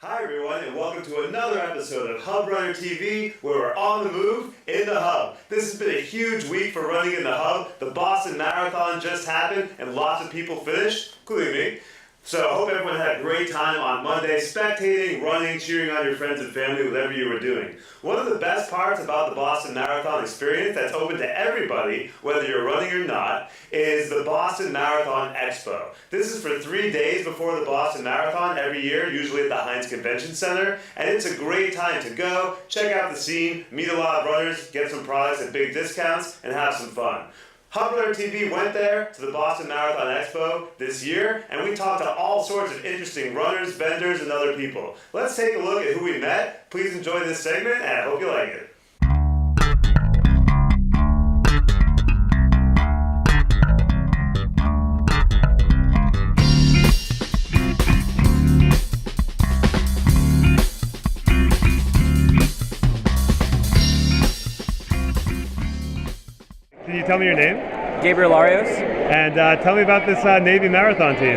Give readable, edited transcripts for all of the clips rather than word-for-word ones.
Hi everyone, and welcome to another episode of HubRunner TV, where we're on the move in the Hub. This has been a huge week for running in the Hub. The Boston Marathon just happened, and lots of people finished, including me. So I hope everyone had a great time on Monday, spectating, running, cheering on your friends and family, whatever you were doing. One of the best parts about the Boston Marathon experience that's open to everybody, whether you're running or not, is the Boston Marathon Expo. This is for 3 days before the Boston Marathon every year, usually at the Heinz Convention Center, and it's a great time to go, check out the scene, meet a lot of runners, get some products at big discounts, and have some fun. HubRunner TV went there to the Boston Marathon Expo this year, and we talked to all sorts of interesting runners, vendors, and other people. Let's take a look at who we met. Please enjoy this segment, and I hope you like it. Can you tell me your name? Gabriel Larios. And tell me about this Navy Marathon team.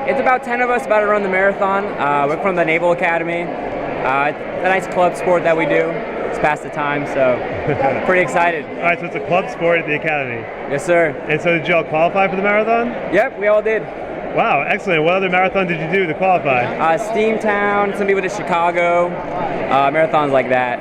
It's about 10 of us about to run the marathon. We're from the Naval Academy. It's a nice club sport that we do. It's past the time, so pretty excited. All right, so it's a club sport at the Academy. Yes, sir. And so did you all qualify for the marathon? Yep, we all did. Wow, excellent. What other marathon did you do to qualify? Steamtown, some people did Chicago, marathons like that.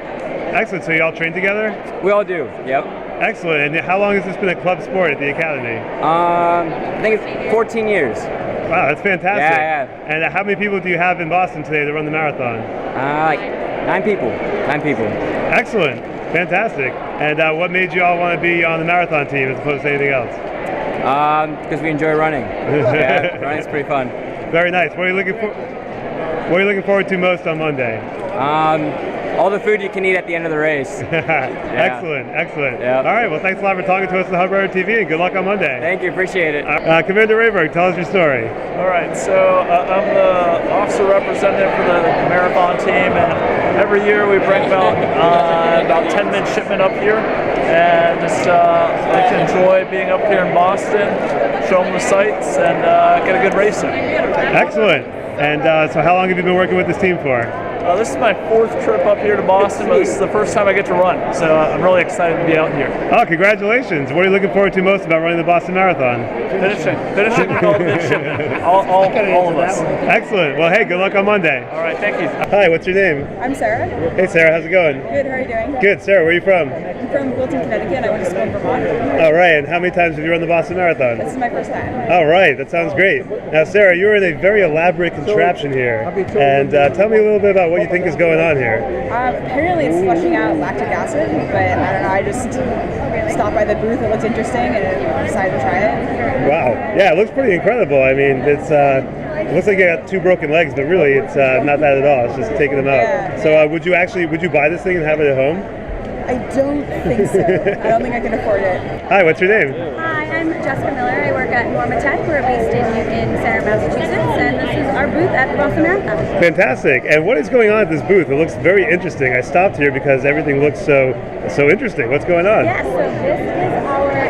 Excellent, so you all train together? We all do, yep. Excellent, and how long has this been a club sport at the Academy? I think it's 14 years. Wow, that's fantastic. Yeah. And how many people do you have in Boston today to run the marathon? Like 9 people. 9 people. Excellent, fantastic. And what made you all want to be on the marathon team as opposed to anything else? Because we enjoy running. Yeah, running's pretty fun. Very nice. What are you looking forward to most on Monday? All the food you can eat at the end of the race. Excellent, excellent. Yep. All right, well, thanks a lot for talking to us on HubRunner TV, and good luck on Monday. Thank you, appreciate it. Commander Rayberg, tell us your story. All right, so I'm the officer representative for the marathon team, and every year we bring about 10 midshipmen up here, and just like to enjoy being up here in Boston, show them the sights, and get a good race in. Excellent. And so how long have you been working with this team for? This is my 4th trip up here to Boston, but this is the first time I get to run, so I'm really excited to be out here. Oh, congratulations. What are you looking forward to most about running the Boston Marathon? Finishing with all the midshipmen, all of us. Excellent. Well, hey, good luck on Monday. All right, thank you. Hi, what's your name? I'm Sarah. Hey, Sarah, how's it going? Good, how are you doing? Good. Sarah, where are you from? I'm from Wilton, Connecticut. I went to school in Vermont. All right, and how many times have you run the Boston Marathon? This is my first time. All right, that sounds great. Now, Sarah, you're in a very elaborate contraption here, and tell me a little bit about what you think is going on here. Apparently it's flushing out lactic acid, but I don't know, I just stopped by the booth, it looked interesting, and I decided to try it. Wow, yeah, it looks pretty incredible. I mean, it looks like you got 2 broken legs, but really it's not that at all. It's just taking them out. Yeah. So would you buy this thing and have it at home? I don't think so. I don't think I can afford it. Hi, what's your name? Hi, I'm Jessica Miller. I work at Normatech. We're based in Center, Massachusetts, and this is our booth at the Boston Marathon. Fantastic. And what is going on at this booth? It looks very interesting. I stopped here because everything looks so interesting. What's going on? Yeah, so this is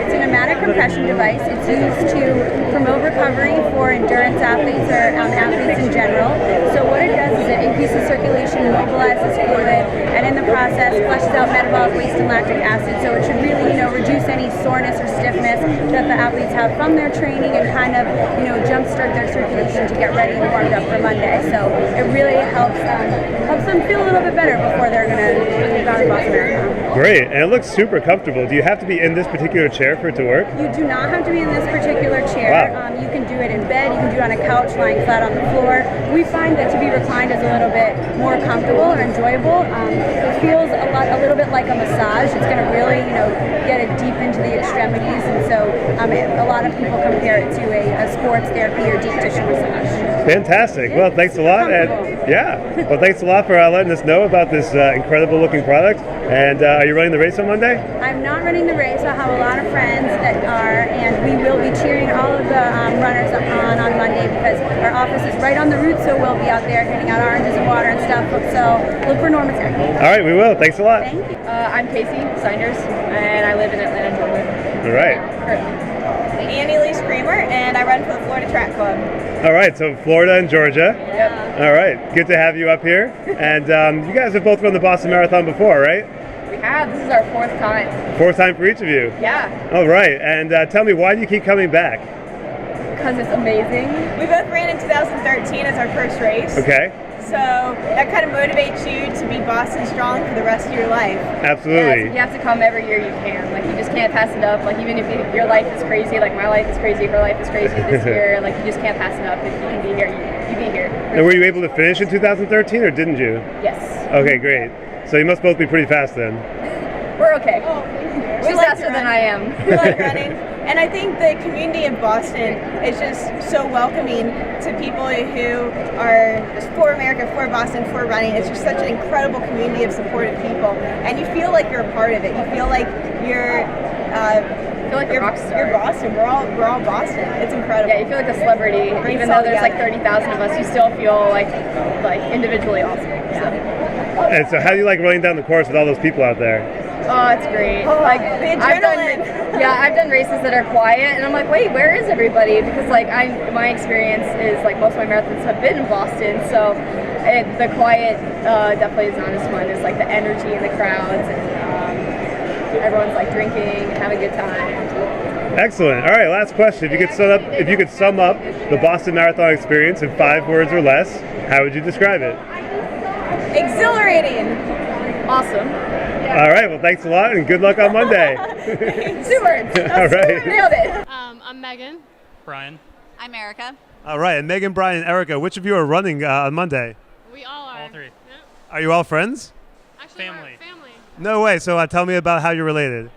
it's a pneumatic compression device. It's used to promote recovery for endurance athletes or athletes in general. So what it does is it increases circulation, mobilizes fluid, and in the process flushes out metabolic waste and lactic acid. So it should really, reduce any soreness or stiffness that the athletes have from their training and kind of, jumpstart their circulation to get ready and warmed up for Monday. So it really helps them feel a little bit better before they're going to run the Boston Marathon. Great, and it looks super comfortable. Do you have to be in this particular chair for it to work? You do not have to be in this particular chair. Wow. You can do it in bed, you can do it on a couch, lying flat on the floor. We find that to be reclined is a little bit more comfortable or enjoyable. It feels a little bit like a massage. It's going to really, get it deep into the extremities, and so a lot of people compare it to a sports therapy or deep tissue massage. Fantastic. Well, thanks a lot. And well, thanks a lot for letting us know about this incredible looking product. And are you running the race on Monday? I'm not running the race. I have a lot of friends that are, and we will be cheering all of the runners on Monday because our office is right on the route, so we'll be out there handing out oranges and water and stuff. So look for Normatech. All right, we will. Thanks a lot. Thank you. I'm Casey Sanders, and I live in Atlanta, Georgia. All right. Annie Lee Screamer, and I run for the Florida Track Club. All right, so Florida and Georgia. Yep. All right, good to have you up here. And you guys have both run the Boston Marathon before, right? We have. This is our 4th time. 4th time for each of you. Yeah. All right, and tell me, why do you keep coming back? Because it's amazing. We both ran in 2013 as our first race. Okay, So that kind of motivates you to be Boston strong for the rest of your life. absolutely. You have to come every year you can. Like, you just can't pass it up. Like, even if your life is crazy, like my life is crazy, her life is crazy this year, like, you just can't pass it up. If you can be here, you be here. And were you able to finish in 2013 or didn't you? Yes. Okay, great. So you must both be pretty fast then. We're okay. We She's like faster to than run. I am. We like running. And I think the community of Boston is just so welcoming to people who are just for America, for Boston, for running. It's just such an incredible community of supportive people. And you feel like you're a part of it. You feel like you're I feel like a rock star. you're Boston. We're all Boston. It's incredible. Yeah, you feel like a celebrity. Brings Even us all though there's like together. 30,000 of us, you still feel like individually awesome. So. And so how do you like running down the course with all those people out there? Oh, it's great. Oh, Like, the I've done, adrenaline. I've done races that are quiet, and I'm like, wait, where is everybody? Because like my experience is like most of my marathons have been in Boston, so the quiet definitely is not as fun as like the energy and the crowds, and everyone's like drinking and having a good time. Excellent. All right, last question. If you could sum up the Boston Marathon experience in 5 words or less, how would you describe it? Exhilarating. Awesome. All right, well, thanks a lot and good luck on Monday. 2 words. All right. Nailed it. I'm Megan. Brian. I'm Erica. All right, and Megan, Brian, and Erica, which of you are running on Monday? We all are. All three. Yep. Are you all friends? Actually, Family. we're family. No way. So tell me about how you're related.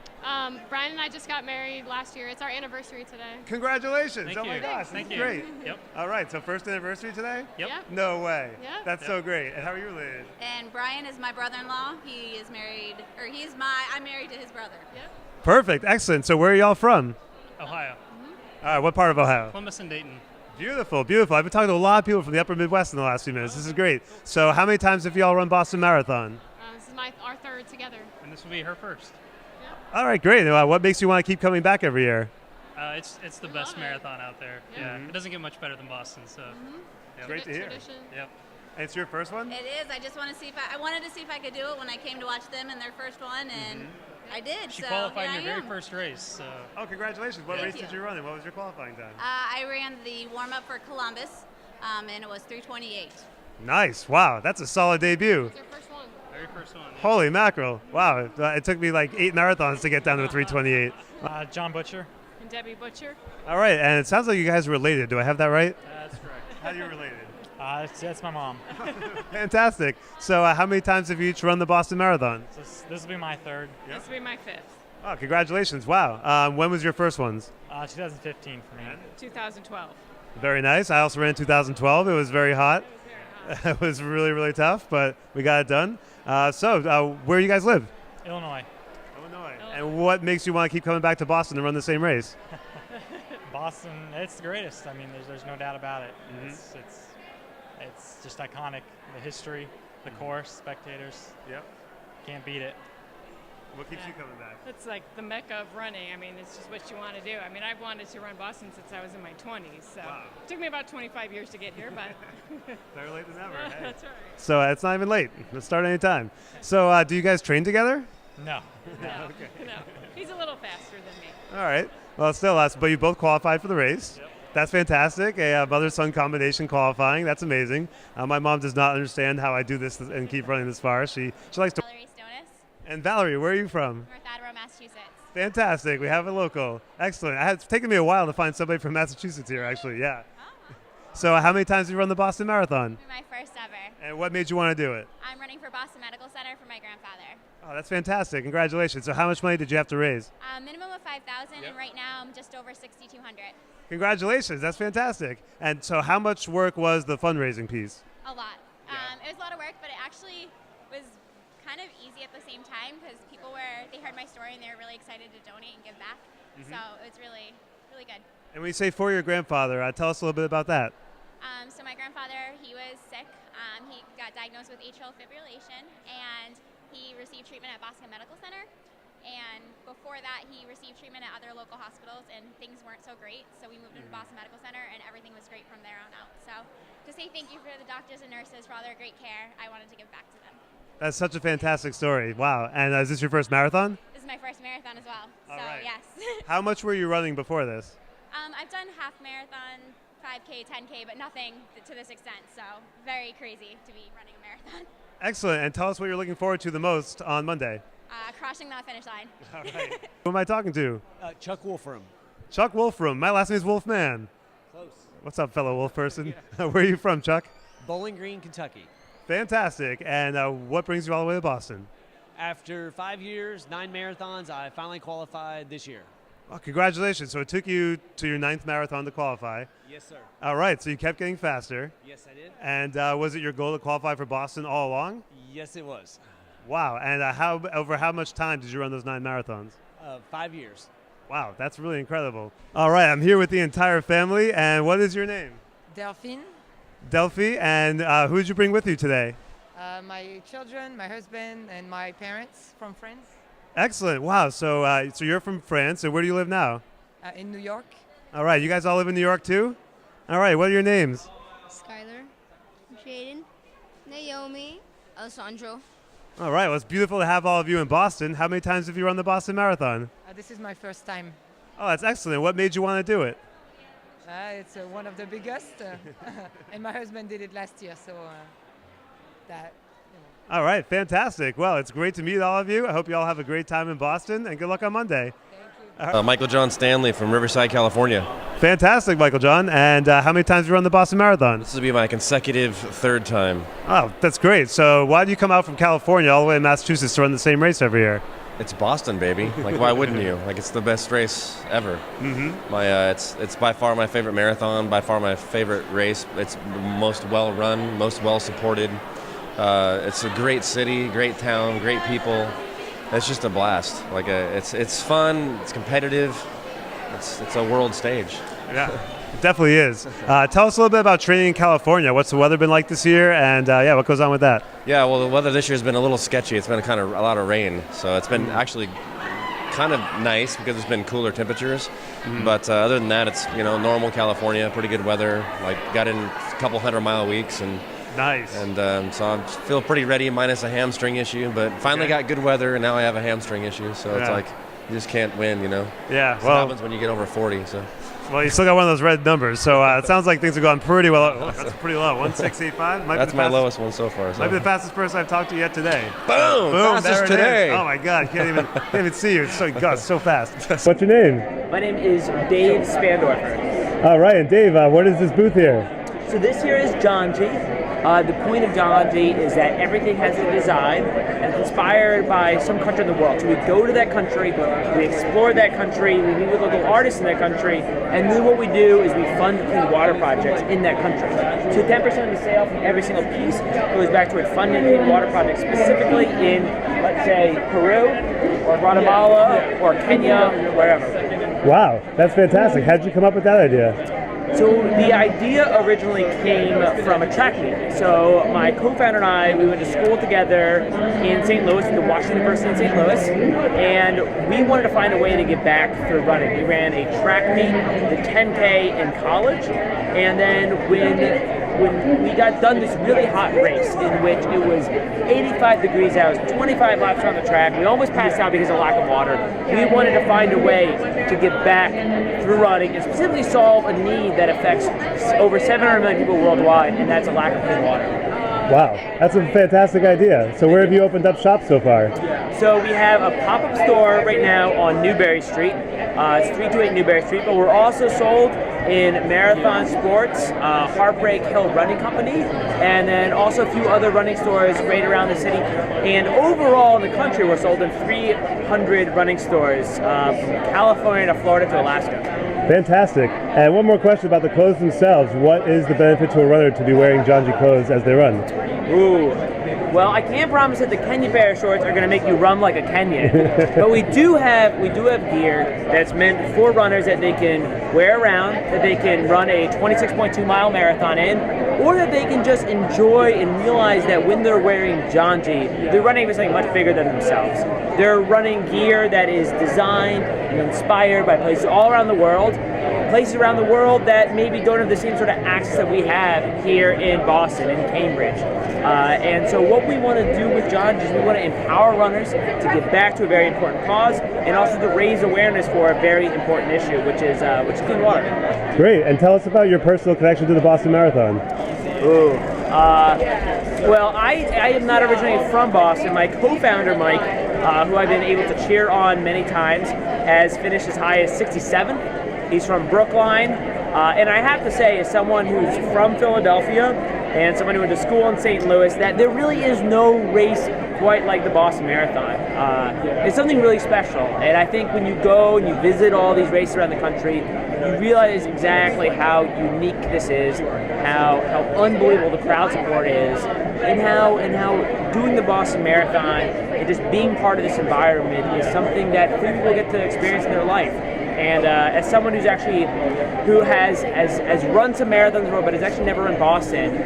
Brian and I just got married last year. It's our anniversary today. Congratulations. Thank oh you. my gosh, Thank that's you. great. Yep. All right, so first anniversary today? Yep. No way. Yeah. That's so great. And how are you related? And Brian is my brother-in-law. He is married, or I'm married to his brother. Yep. Perfect. Excellent. So where are y'all from? Ohio. All right, what part of Ohio? Columbus and Dayton. Beautiful, beautiful. I've been talking to a lot of people from the upper Midwest in the last few minutes. This is great. So how many times have y'all run Boston Marathon? This is our third together. And this will be her first. All right, great. What makes you want to keep coming back every year? It's the best love it. marathon out there. Yeah. Yeah. It doesn't get much better than Boston, so. Yep. Great to hear. Tradition. Yep. And it's your first one? It is. I just want to see if I wanted to see if I could do it when I came to watch them in their first one, and I did. She so qualified here in your I very am. first race, so. Oh, congratulations. What Thank race did you. you run and what was your qualifying time? I ran the warm-up for Columbus, and it was 3:28. Nice. Wow, that's a solid debut. It's your first one. Very first one. Holy mackerel. Wow, it took me like 8 marathons to get down to a 3:28. John Butcher. And Debbie Butcher. All right, and it sounds like you guys are related. Do I have that right? That's correct. How are you related? That's my mom. Fantastic. So how many times have you each run the Boston Marathon? This will be my third. This will be my fifth. Oh, congratulations. Wow. When was your first ones? 2015 for me. 2012. Very nice. I also ran in 2012. It was very hot. It was really, really tough, but we got it done. Where do you guys live? Illinois. Illinois. And what makes you want to keep coming back to Boston to run the same race? Boston, it's the greatest. I mean, there's no doubt about it. Mhm. It's just iconic. The history, the course, spectators, Yep. can't beat it. What keeps you coming back? It's like the mecca of running. I mean, it's just what you want to do. I mean, I've wanted to run Boston since I was in my 20s. So Wow. it took me about 25 years to get here, but Better late than never. Hey. that's all right. So it's not even late. Let's start anytime. So do you guys train together? No. No, no. He's a little faster than me. All right. Well, still, but you both qualified for the race. Yep. That's fantastic. A mother-son combination qualifying. That's amazing. My mom does not understand how I do this and keep running this far. She likes to. Valerie Stonis, And Valerie, where are you from? North Attleboro, Massachusetts. Fantastic. We have a local. Excellent. It's taken me a while to find somebody from Massachusetts here, actually. Yeah. Oh, So how many times have you run the Boston Marathon? this is my first ever. And what made you want to do it? I'm running for Boston Medical Center for my grandfather. Oh, that's fantastic. Congratulations. So how much money did you have to raise? Minimum of 5,000, Yep. and right now I'm just over 6,200. Congratulations. That's fantastic. And so how much work was the fundraising piece? A lot. It was a lot of work, but it actually was kind of easy at the same time because they heard my story and they were really excited to donate and give back. So it was really, really good. And when you say for your grandfather, tell us a little bit about that. So my grandfather, he was sick. He got diagnosed with atrial fibrillation, and he received treatment at Boston Medical Center. And before that, he received treatment at other local hospitals, and things weren't so great. So we moved him to Boston Medical Center, and everything was great from there on out. So to say thank you for the doctors and nurses for all their great care, I wanted to give back to them. That's such a fantastic story. Wow. And is this your first marathon? This is my first marathon as well. All so right. yes. How much were you running before this? I've done half marathon, 5K, 10K, but nothing to this extent. So very crazy to be running a marathon. Excellent. And tell us what you're looking forward to the most on Monday. Crossing that finish line. All right. Who am I talking to? Chuck Wolfram. Chuck Wolfram. My last name is Wolfman. Close. What's up, fellow wolf person? Where are you from, Chuck? Bowling Green, Kentucky. Fantastic. And what brings you all the way to Boston? After 5 years, 9 marathons, I finally qualified this year. Well, congratulations. So it took you to your 9th marathon to qualify. Yes, sir. All right. So you kept getting faster. Yes, I did. And was it your goal to qualify for Boston all along? Yes, it was. Wow. And over how much time did you run those 9 marathons? 5 years. Wow. That's really incredible. All right. I'm here with the entire family. And what is your name? Delphine. Delphi. And who did you bring with you today? My children, my husband, and my parents from France. Excellent. Wow. So you're from France. And where do you live now? In New York. All right. You guys all live in New York too? All right. What are your names? Skylar, Jaden, Naomi, Alessandro. All right. Well, it's beautiful to have all of you in Boston. How many times have you run the Boston Marathon? This is my first time. Oh, that's excellent. What made you want to do it? It's one of the biggest, and my husband did it last year, so that. All right, fantastic. Well, it's great to meet all of you. I hope you all have a great time in Boston, and good luck on Monday. Thank you. Michael John Stanley from Riverside, California. Fantastic, Michael John. And how many times have you run the Boston Marathon? This will be my consecutive 3rd time. Oh, that's great. So why do you come out from California all the way to Massachusetts to run the same race every year? It's Boston, baby. Like, why wouldn't you? Like, it's the best race ever. Mm-hmm. It's by far my favorite marathon, by far my favorite race. It's the most well-run, most well-supported. It's a great city, great town, great people. It's just a blast. Like, it's fun, it's competitive, it's a world stage. Yeah, it definitely is. Tell us a little bit about training in California. What's the weather been like this year, and what goes on with that? Yeah, well, the weather this year has been a little sketchy. It's been kind of a lot of rain, so it's been actually kind of nice because it's been cooler temperatures. Mm-hmm. But other than that, it's normal California, pretty good weather. Like, got in a couple 100-mile weeks and. Nice. And so I feel pretty ready, minus a hamstring issue. But finally got good weather, and now I have a hamstring issue. So it's like you just can't win, Yeah. That's what happens when you get over 40. So. Well, you still got one of those red numbers, so it sounds like things have gone pretty well. Oh, that's pretty low, 1685. That's my lowest one so far. So. Might be the fastest person I've talked to yet today. Boom! Fastest today. Oh my God, can't even see you. It's so fast. What's your name? My name is Dave Spandorfer. All right, and Dave, what is this booth here? So this here is John G. The point of John G is that everything has a design and it's inspired by some country in the world. So we go to that country, we explore that country, we meet with local artists in that country, and then what we do is we fund clean water projects in that country. So 10% of the sale from every single piece goes back toward funding clean water projects, specifically in, let's say, Peru or Guatemala or Kenya, wherever. Wow, that's fantastic. How did you come up with that idea? So the idea originally came from a track meet. So my co-founder and I, we went to school together in St. Louis, at the Washington University in St. Louis, and we wanted to find a way to get back through running. We ran a track meet, the 10K in college, and then when we got done this really hot race in which it was 85 degrees out, 25 laps on the track, we almost passed out because of lack of water. We wanted to find a way to get back through running and specifically solve a need that affects over 700 million people worldwide, and that's a lack of clean water. Wow, that's a fantastic idea. So where have you opened up shop so far? So we have a pop-up store right now on Newberry Street. It's 328 Newberry Street, but we're also sold in Marathon Sports, Heartbreak Hill Running Company, and then also a few other running stores right around the city. And overall in the country, we're sold in 300 running stores from California to Florida to Alaska. Fantastic. And one more question about the clothes themselves. What is the benefit to a runner to be wearing John G clothes as they run? Ooh. Well, I can't promise that the Kenya Bear shorts are going to make you run like a Kenyan, but we do have gear that's meant for runners that they can wear around, that they can run a 26.2 mile marathon in, or that they can just enjoy and realize that when they're wearing Janji, they're running with something much bigger than themselves. They're running gear that is designed and inspired by places all around the world, that maybe don't have the same sort of access that we have here in Boston and Cambridge. And so what we want to do with Janji is we want to empower runners to give back to a very important cause, and also to raise awareness for a very important issue, which is clean water. Great, and tell us about your personal connection to the Boston Marathon. Well, I am not originally from Boston. My co-founder, Mike, who I've been able to cheer on many times, has finished as high as 67th. He's from Brookline, and I have to say, as someone who's from Philadelphia and someone who went to school in St. Louis, that there really is no race quite like the Boston Marathon. It's something really special, and I think when you go and you visit all these races around the country, you realize exactly how unique this is, how unbelievable the crowd support is, and how doing the Boston Marathon and just being part of this environment is something that few people get to experience in their life. And as someone who has run some marathons before, but has actually never run Boston,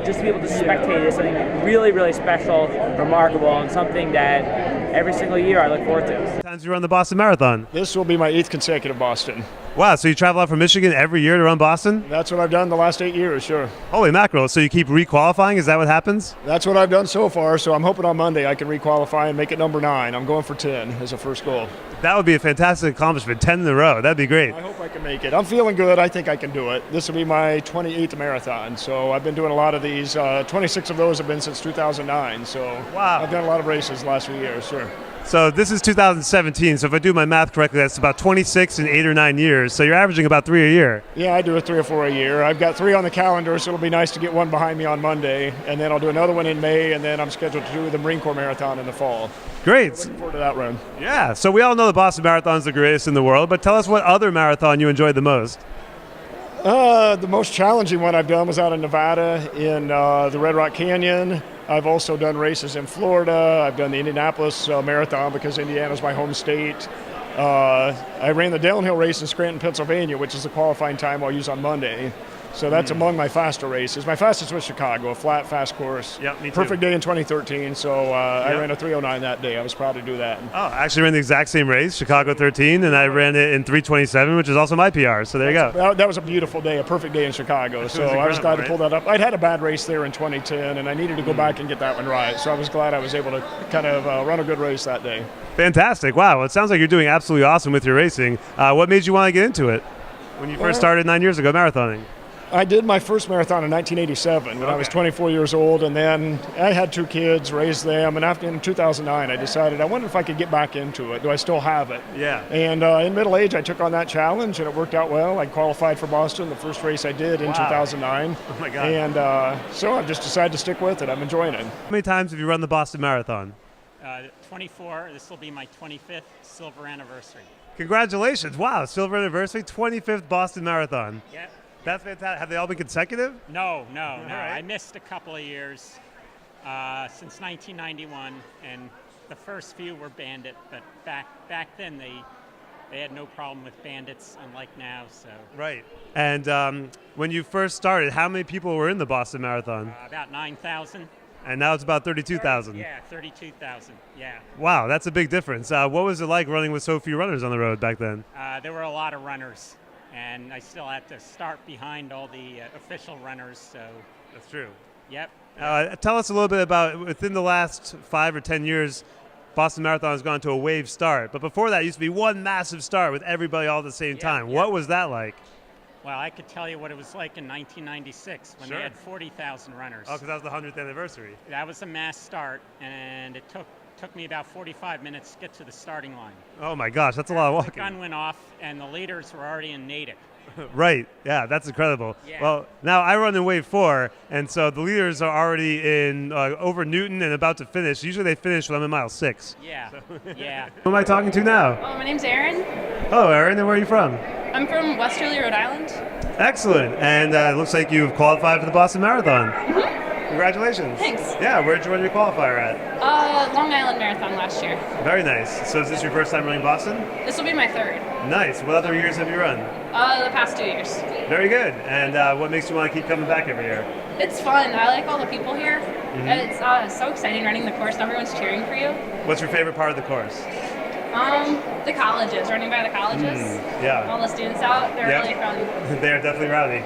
just to be able to spectate is something really, really special, remarkable, and something that every single year I look forward to. Times you run the Boston Marathon? This will be my 8th consecutive Boston. Wow, so you travel out from Michigan every year to run Boston? That's what I've done the last 8 years, sure. Holy mackerel, so you keep re-qualifying? Is that what happens? That's what I've done so far, so I'm hoping on Monday I can re-qualify and make it number 9. I'm going for 10 as a first goal. That would be a fantastic accomplishment, 10 in a row. That'd be great. I hope I can make it. I'm feeling good. I think I can do it. This will be my 28th marathon, so I've been doing a lot of these. 26 of those have been since 2009, so wow. I've done a lot of races the last few years, sure. So this is 2017, so if I do my math correctly, that's about 26 in 8 or 9 years, so you're averaging about 3 a year. Yeah, I do a 3 or 4 a year. I've got 3 on the calendar, so it'll be nice to get one behind me on Monday, and then I'll do another one in May, and then I'm scheduled to do the Marine Corps Marathon in the fall. Great. Looking forward to that run. Yeah, so we all know the Boston Marathon is the greatest in the world, but tell us what other marathon you enjoyed the most. The most challenging one I've done was out in Nevada in the Red Rock Canyon. I've also done races in Florida. I've done the Indianapolis Marathon because Indiana's my home state. I ran the downhill race in Scranton, Pennsylvania, which is the qualifying time I'll use on Monday. So that's among my faster races. My fastest was Chicago, a flat, fast course. Yep, me too. Perfect day in 2013, so I ran a 3:09 that day. I was proud to do that. Oh, I actually ran the exact same race, Chicago 13, and I ran it in 3:27, which is also my PR, so there you go. That was a beautiful day, a perfect day in Chicago, so I was glad to pull that up. I'd had a bad race there in 2010, and I needed to go back and get that one right, so I was glad I was able to kind of run a good race that day. Fantastic. Wow, well, it sounds like you're doing absolutely awesome with your racing. What made you want to get into it when you first started 9 years ago marathoning? I did my first marathon in 1987 when I was 24 years old, and then I had 2 kids, raised them, and after in 2009 I decided I wondered if I could get back into it. Do I still have it? Yeah. And in middle age I took on that challenge, and it worked out well. I qualified for Boston, the first race I did in 2009. Oh my God. And so I've just decided to stick with it. I'm enjoying it. How many times have you run the Boston Marathon? 24. This will be my 25th silver anniversary. Congratulations. Wow, silver anniversary, 25th Boston Marathon. Yep. That's fantastic. Have they all been consecutive? No. Right. I missed a couple of years since 1991, and the first few were bandit, but back then they had no problem with bandits, unlike now. So right. And when you first started, how many people were in the Boston Marathon? About 9,000. And now it's about 32,000. Yeah, 32,000. Yeah. Wow, that's a big difference. What was it like running with so few runners on the road back then? There were a lot of runners, and I still had to start behind all the official runners. So that's true. Yep. Tell us a little bit about, within the last 5 or 10 years, Boston Marathon has gone to a wave start. But before that, it used to be one massive start with everybody all at the same time. What was that like? Well, I could tell you what it was like in 1996 when they had 40,000 runners. Oh, because that was the 100th anniversary. That was a mass start, and it took me about 45 minutes to get to the starting line. Oh my gosh, that's a lot of walking. The gun went off, and the leaders were already in Natick. Right, yeah, that's incredible. Yeah. Well, now I run in wave 4, and so the leaders are already in over Newton and about to finish. Usually they finish when I'm in mile 6. Yeah, yeah. Who am I talking to now? Oh, my name's Erin. Hello, Erin, and where are you from? I'm from Westerly, Rhode Island. Excellent, and it looks like you've qualified for the Boston Marathon. Mm-hmm. Congratulations. Thanks. Yeah, where'd you run your qualifier at? Long Island Marathon last year. Very nice. So is this your first time running Boston? This will be my third. Nice. What other years have you run? The past 2 years. Very good. And what makes you want to keep coming back every year? It's fun. I like all the people here. It's so exciting running the course. Everyone's cheering for you. What's your favorite part of the course? The colleges, running by the colleges. Yeah. All the students out, they're really fun. They're definitely rowdy.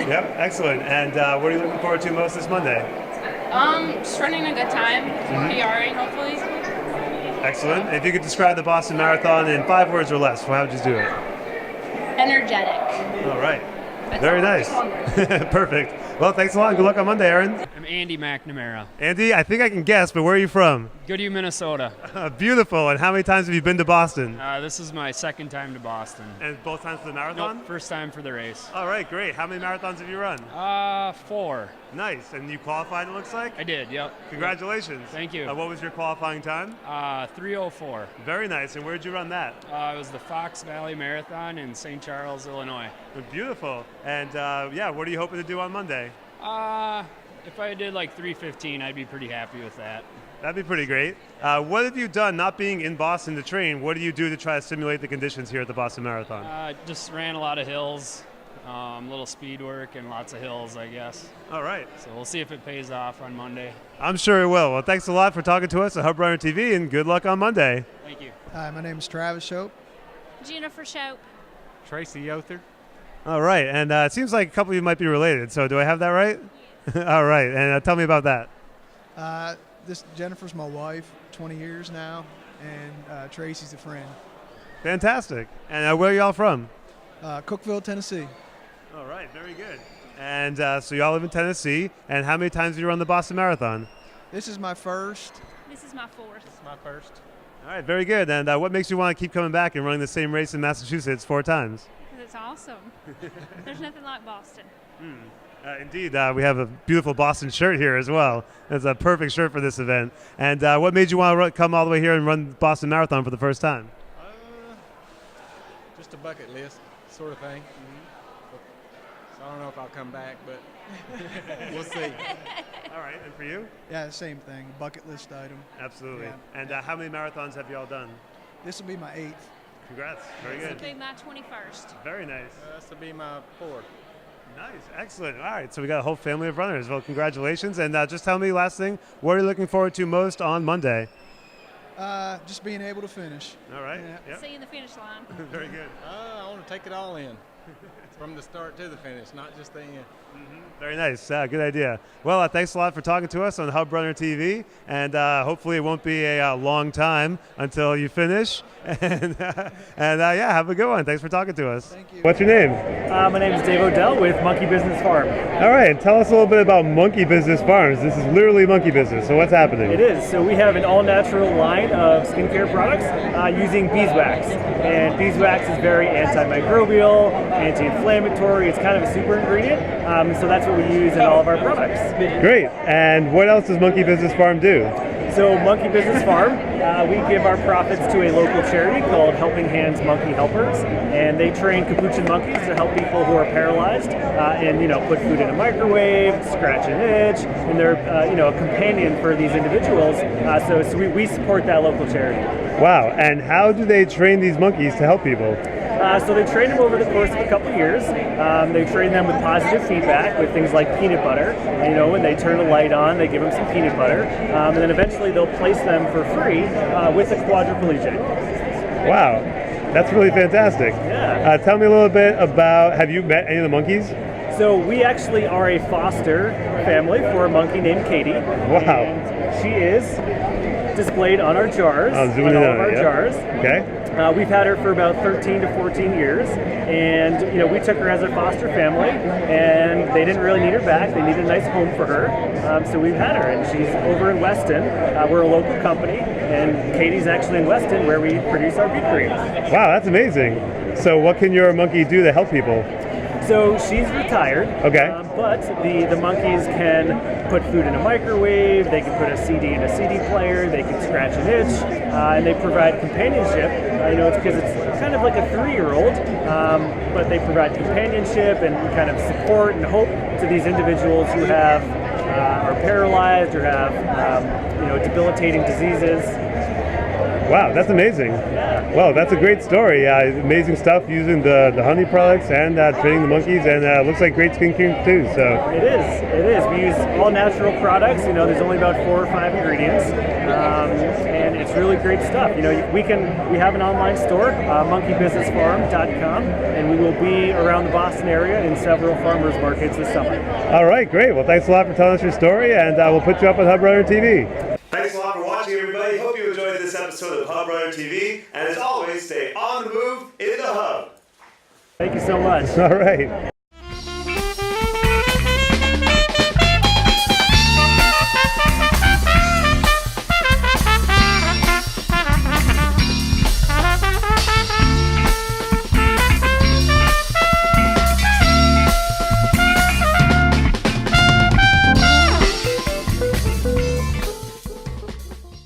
Yep, excellent. And what are you looking forward to most this Monday? Just running a good time, PRing hopefully. Excellent. If you could describe the Boston Marathon in 5 words or less, how would you do it? Energetic. All right. Very nice. Perfect. Well, thanks a lot. Good luck on Monday, Aaron. I'm Andy McNamara. Andy, I think I can guess, but where are you from? Goodhue, Minnesota. Beautiful. And how many times have you been to Boston? This is my second time to Boston. And both times for the marathon? Nope, first time for the race. All right, great. How many marathons have you run? 4. Nice. And you qualified, it looks like? I did, yep. Congratulations. Thank you. What was your qualifying time? 3:04. Very nice. And where did you run that? It was the Fox Valley Marathon in St. Charles, Illinois. Beautiful. And yeah, what are you hoping to do on Monday? If I did like 3:15, I'd be pretty happy with that. That'd be pretty great. What have you done, not being in Boston to train? What do you do to try to simulate the conditions here at the Boston Marathon? Just ran a lot of hills, little speed work, and lots of hills, I guess. All right. So we'll see if it pays off on Monday. I'm sure it will. Well, thanks a lot for talking to us at HubRunner TV, and good luck on Monday. Thank you. Hi, my name is Travis Shope. Jennifer Shope. Tracy Yother. All right, and it seems like a couple of you might be related. So do I have that right? All right, and tell me about that. This Jennifer's my wife, 20 years now, and Tracy's a friend. Fantastic. And where are y'all from? Cookeville, Tennessee. All right, very good. And so y'all live in Tennessee, and how many times have you run the Boston Marathon? This is my first. This is my fourth. This is my first. All right, very good. And what makes you want to keep coming back and running the same race in Massachusetts 4 times? It's awesome. There's nothing like Boston. Indeed, we have a beautiful Boston shirt here as well. It's a perfect shirt for this event. And what made you want to come all the way here and run the Boston Marathon for the first time? Just a bucket list sort of thing. So I don't know if I'll come back, but we'll see. All right, and for you? Yeah, the same thing, bucket list item. Absolutely. Yeah. And how many marathons have you all done? This will be my 8th. Congrats. Very good. This will be my 21st. Very nice. This will be my 4th. Nice. Excellent. All right, so we got a whole family of runners. Well, congratulations. And just tell me, last thing, what are you looking forward to most on Monday? Just being able to finish. All right. Yeah. Yep. Seeing the finish line. Very good. I want to take it all in. From the start to the finish, not just the end. Very nice. Good idea. Well, thanks a lot for talking to us on HubRunner TV, and hopefully it won't be a long time until you finish. And yeah, have a good one. Thanks for talking to us. Thank you. What's your name? My name is Dave Odell with Monkey Business Farm. All right, tell us a little bit about Monkey Business Farms. This is literally monkey business, so what's happening? It is. So we have an all-natural line of skincare products using beeswax. And beeswax is very antimicrobial, anti-inflammatory. It's kind of a super ingredient. So that's what we use in all of our products. Great. And what else does Monkey Business Farm do? So Monkey Business Farm, we give our profits to a local charity called Helping Hands Monkey Helpers, and they train capuchin monkeys to help people who are paralyzed, and put food in a microwave, scratch an itch, and they're a companion for these individuals. So we support that local charity. Wow. And how do they train these monkeys to help people? So they train them over the course of a couple of years. They train them with positive feedback with things like peanut butter. When they turn a light on, they give them some peanut butter. And then eventually they'll place them for free with a quadriplegic. Wow, that's really fantastic. Yeah. Tell me a little bit about, have you met any of the monkeys? So we actually are a foster family for a monkey named Katie. Wow. And she is displayed on our jars, I'll zoom in on all on of our it, yeah. jars. Okay. We've had her for about 13 to 14 years, and we took her as a foster family, and they didn't really need her back. They needed a nice home for her, so we've had her, and she's over in Weston. We're a local company, and Katie's actually in Weston, where we produce our beef cream. Wow, that's amazing. So what can your monkey do to help people? So she's retired. Okay. But the monkeys can put food in a microwave, they can put a CD in a CD player, they can scratch an itch, and they provide companionship. It's because it's kind of like a 3-year-old, but they provide companionship and kind of support and hope to these individuals who have are paralyzed or have debilitating diseases. Wow, that's amazing. Well, that's a great story. Amazing stuff using the honey products and training the monkeys, and looks like great skincare too. So It is. We use all natural products. There's only about 4 or 5 ingredients, and it's really great stuff. We have an online store, monkeybusinessfarm.com, and we will be around the Boston area in several farmers markets this summer. all right, great. Well, thanks a lot for telling us your story, and we'll put you up on HubRunner TV. Thanks a lot for watching, everybody. Hope you enjoyed this episode of HubRunner TV. And as always, stay on the move in the hub. Thank you so much. All right.